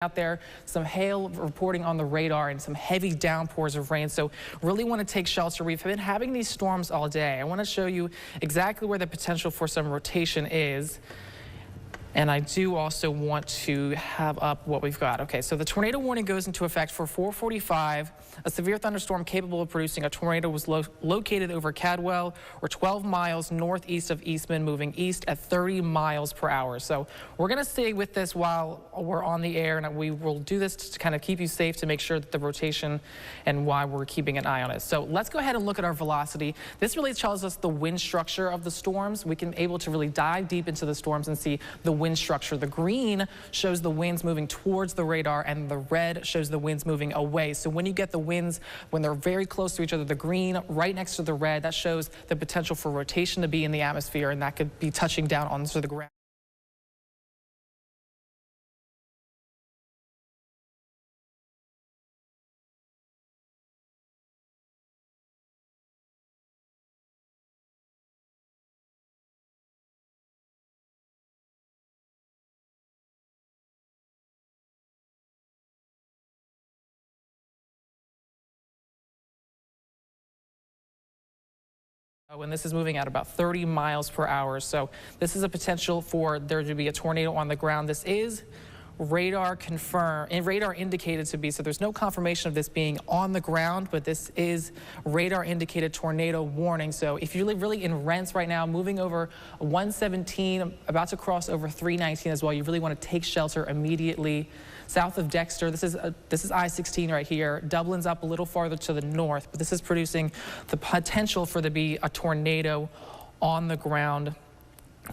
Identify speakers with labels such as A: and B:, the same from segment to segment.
A: out there, some hail reporting on the radar and some heavy downpours of rain. So really want to take shelter. We've been having these storms all day. I want to show you exactly where the potential for some rotation is. And I do also want to have up what we've got. Okay, so the tornado warning goes into effect for 4:45. A severe thunderstorm capable of producing a tornado was located over Cadwell, or 12 miles northeast of Eastman, moving east at 30 miles per hour. So we're going to stay with this while we're on the air, and we will do this to kind of keep you safe, to make sure that the rotation and why we're keeping an eye on it. So let's go ahead and look at our velocity. This really tells us the wind structure of the storms. We can able to really dive deep into the storms and see the wind structure. The green shows the winds moving towards the radar, and the red shows the winds moving away. So when you get the winds, when they're very close to each other, the green right next to the red, that shows the potential for rotation to be in the atmosphere, and that could be touching down onto the ground. And this is moving at about 30 miles per hour. So this is a potential for there to be a tornado on the ground. This is radar confirmed and radar indicated to be, so there's no confirmation of this being on the ground, but this is radar indicated tornado warning. So if you live really in Rents right now, moving over 117, about to cross over 319 as well, you really want to take shelter immediately. South of Dexter, this is I-16 right here. Dublin's up a little farther to the north, but this is producing the potential for there to be a tornado on the ground.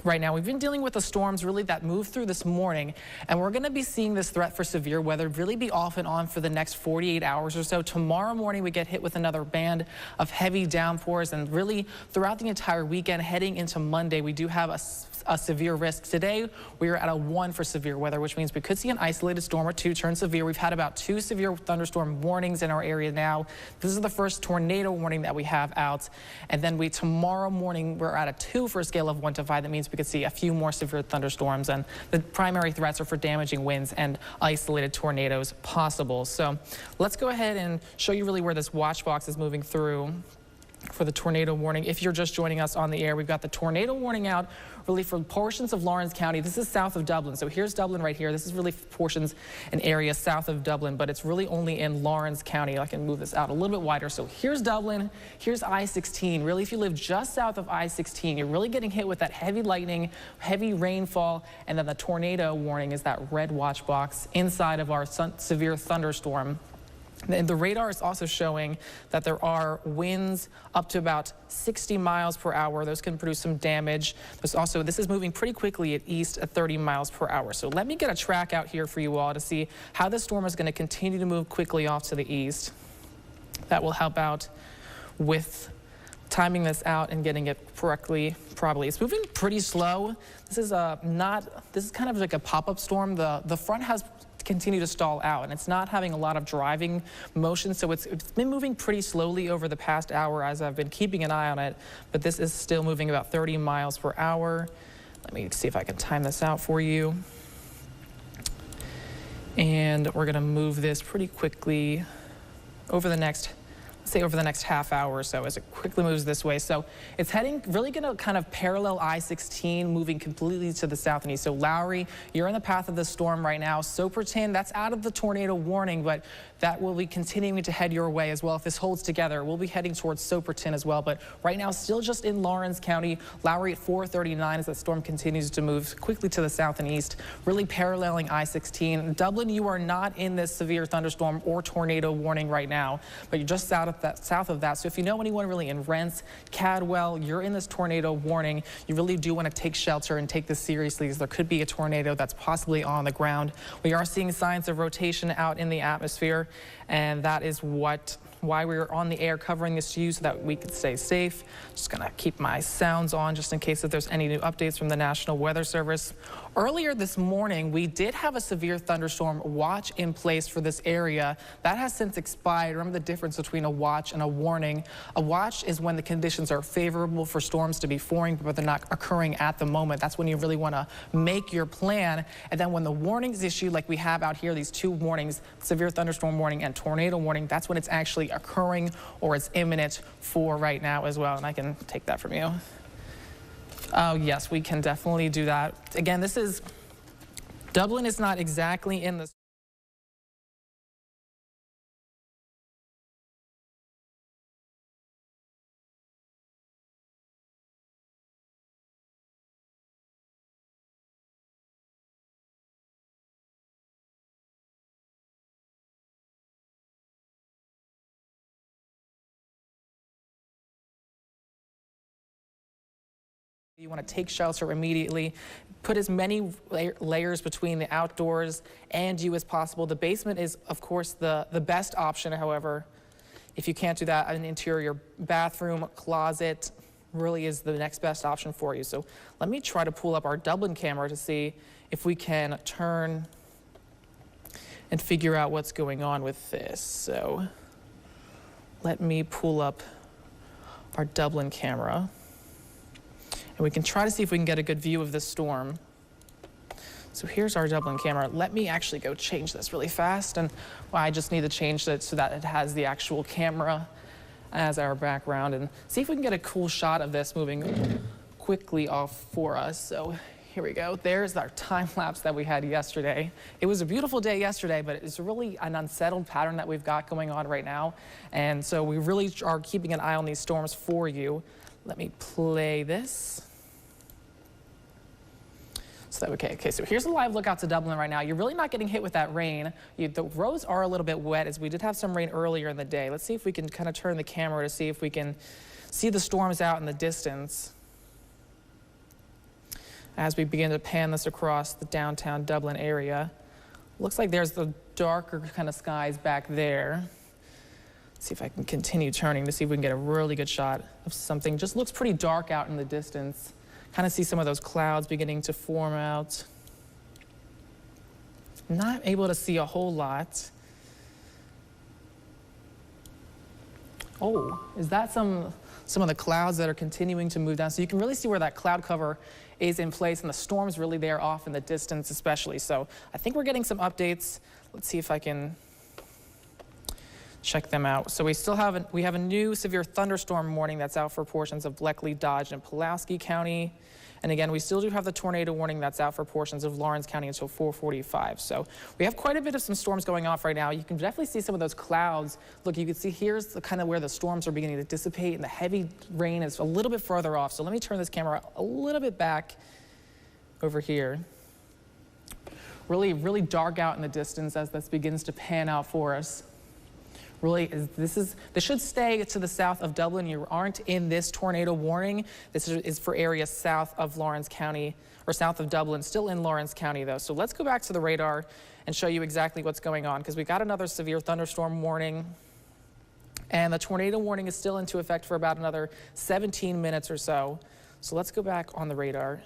A: Right now, we've been dealing with the storms really that moved through this morning, and we're going to be seeing this threat for severe weather really be off and on for the next 48 hours or so. Tomorrow morning, we get hit with another band of heavy downpours, and really throughout the entire weekend, heading into Monday, we do have a severe risk. Today, we are at a 1 for severe weather, which means we could see an isolated storm or 2 turn severe. We've had about 2 severe thunderstorm warnings in our area now. This is the first tornado warning that we have out. And then tomorrow morning, we're at a 2 for a scale of 1 to 5. That means we could see a few more severe thunderstorms, and the primary threats are for damaging winds and isolated tornadoes possible. So let's go ahead and show you really where this watch box is moving through for the tornado warning. If you're just joining us on the air, we've got the tornado warning out really for portions of Lawrence County. This is south of Dublin. So here's Dublin right here. This is really portions and areas south of Dublin, but it's really only in Lawrence County. I can move this out a little bit wider. So here's Dublin, here's I-16. Really, if you live just south of I-16, you're really getting hit with that heavy lightning, heavy rainfall, and then the tornado warning is that red watch box inside of our severe thunderstorm. And the radar is also showing that there are winds up to about 60 miles per hour. Those can produce some damage. This is moving pretty quickly at east at 30 miles per hour. So let me get a track out here for you all to see how this storm is going to continue to move quickly off to the east. That will help out with timing this out and getting it correctly, probably. It's moving pretty slow. This is kind of like a pop-up storm. The front has continue to stall out, and it's not having a lot of driving motion, so it's been moving pretty slowly over the past hour as I've been keeping an eye on it, but this is still moving about 30 miles per hour. Let me see if I can time this out for you. And we're going to move this pretty quickly over the next half hour or so as it quickly moves this way. So it's really going to kind of parallel I-16, moving completely to the south and east. So Lowry, you're in the path of the storm right now. Soperton, that's out of the tornado warning, but that will be continuing to head your way as well. If this holds together, we'll be heading towards Soperton as well. But right now, still just in Lawrence County. Lowry at 4:39 as that storm continues to move quickly to the south and east, really paralleling I-16. Dublin, you are not in this severe thunderstorm or tornado warning right now, but you're just south of that. So if you know anyone really in Rents, Cadwell, you're in this tornado warning, you really do want to take shelter and take this seriously, because there could be a tornado that's possibly on the ground. We are seeing signs of rotation out in the atmosphere, and that is why we're on the air covering this to you, so that we could stay safe. Just gonna keep my sounds on just in case if there's any new updates from the National Weather Service. Earlier this morning, we did have a severe thunderstorm watch in place for this area. That has since expired. Remember the difference between a watch and a warning. A watch is when the conditions are favorable for storms to be forming, but they're not occurring at the moment. That's when you really want to make your plan. And then when the warning is issued, like we have out here, these two warnings, severe thunderstorm warning and tornado warning, that's when it's actually occurring or it's imminent for right now as well. And I can take that from you. Oh, yes, we can definitely do that. Again, Dublin is not exactly in the You want to take shelter immediately, put as many layers between the outdoors and you as possible. The basement is, of course, the best option. However, if you can't do that, an interior bathroom, closet really is the next best option for you. So let me try to pull up our Dublin camera to see if we can turn and figure out what's going on with this. So let me pull up our Dublin camera. And we can try to see if we can get a good view of this storm. So here's our Dublin camera. Let me actually go change this really fast. And I just need to change it so that it has the actual camera as our background and see if we can get a cool shot of this moving quickly off for us. So here we go. There's our time lapse that we had yesterday. It was a beautiful day yesterday, but it's really an unsettled pattern that we've got going on right now. And so we really are keeping an eye on these storms for you. Let me play this. Okay, so here's a live look out to Dublin right now. You're really not getting hit with that rain. The roads are a little bit wet as we did have some rain earlier in the day. Let's see if we can kind of turn the camera to see if we can see the storms out in the distance as we begin to pan this across the downtown Dublin area. Looks like there's the darker kind of skies back there. Let's see if I can continue turning to see if we can get a really good shot of something. Just looks pretty dark out in the distance. Kind of see some of those clouds beginning to form out. Not able to see a whole lot. Oh, is that some of the clouds that are continuing to move down? So you can really see where that cloud cover is in place and the storm's really there off in the distance especially. So I think we're getting some updates. Let's see if I can check them out. So we have a new severe thunderstorm warning that's out for portions of Bleckley, Dodge, and Pulaski County. And again, we still do have the tornado warning that's out for portions of Lawrence County until 4:45. So we have quite a bit of some storms going off right now. You can definitely see some of those clouds. Look, you can see here's kind of where the storms are beginning to dissipate and the heavy rain is a little bit further off. So let me turn this camera a little bit back over here. Really, really dark out in the distance as this begins to pan out for us. Really, this should stay to the south of Dublin. You aren't in this tornado warning. This is for areas south of Lawrence County, or south of Dublin, still in Lawrence County though. So let's go back to the radar and show you exactly what's going on, because we got another severe thunderstorm warning. And the tornado warning is still into effect for about another 17 minutes or so. So let's go back on the radar.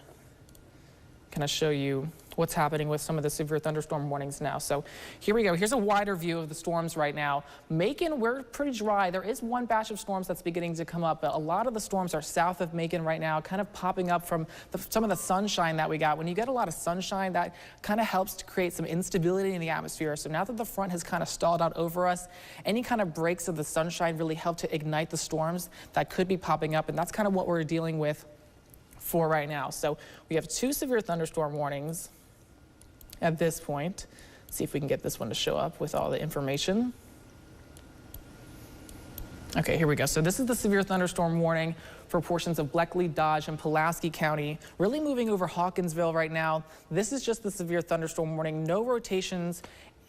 A: Can I show you what's happening with some of the severe thunderstorm warnings now? So here we go. Here's a wider view of the storms right now. Macon, we're pretty dry. There is one batch of storms that's beginning to come up, but a lot of the storms are south of Macon right now, kind of popping up from some of the sunshine that we got. When you get a lot of sunshine, that kind of helps to create some instability in the atmosphere. So now that the front has kind of stalled out over us, any kind of breaks of the sunshine really help to ignite the storms that could be popping up, and that's kind of what we're dealing with for right now. So we have two severe thunderstorm warnings at this point. See if we can get this one to show up with all the information. Okay, here we go. So this is the severe thunderstorm warning for portions of Bleckley, Dodge, and Pulaski County, really moving over Hawkinsville right now. This is just the severe thunderstorm warning. No rotation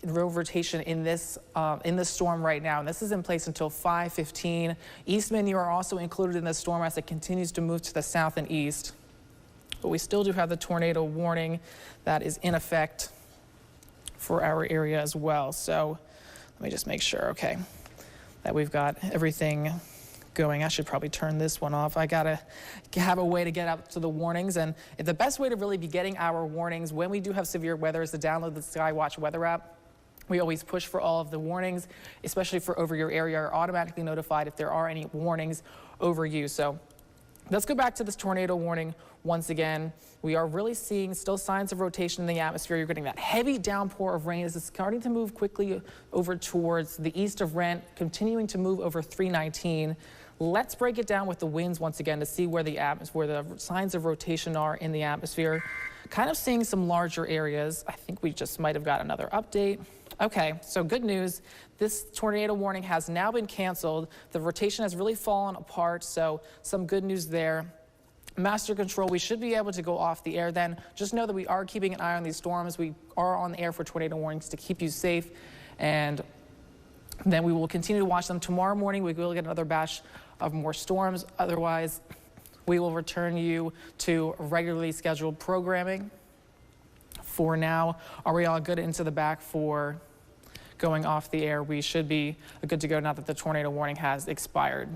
A: in this storm right now, and this is in place until 5:15. Eastman, you are also included in this storm as it continues to move to the south and east. But we still do have the tornado warning that is in effect for our area as well. So let me just make sure, okay, that we've got everything going. I should probably turn this one off. I gotta have a way to get out to the warnings, and the best way to really be getting our warnings when we do have severe weather is to download the Skywatch weather app. We always push for all of the warnings, especially for over your area, are automatically notified if there are any warnings over you. So let's go back to this tornado warning once again. We are really seeing still signs of rotation in the atmosphere. You're getting that heavy downpour of rain. This is starting to move quickly over towards the east of Rent, continuing to move over 319. Let's break it down with the winds once again to see where the signs of rotation are in the atmosphere. Kind of seeing some larger areas. I think we just might have got another update. Okay, so good news. This tornado warning has now been canceled. The rotation has really fallen apart, so some good news there. Master Control, we should be able to go off the air then. Just know that we are keeping an eye on these storms. We are on the air for tornado warnings to keep you safe, and then we will continue to watch them. Tomorrow morning, we will get another batch of more storms. Otherwise, we will return you to regularly scheduled programming. For now, are we all good into the back for going off the air? We should be good to go now that the tornado warning has expired.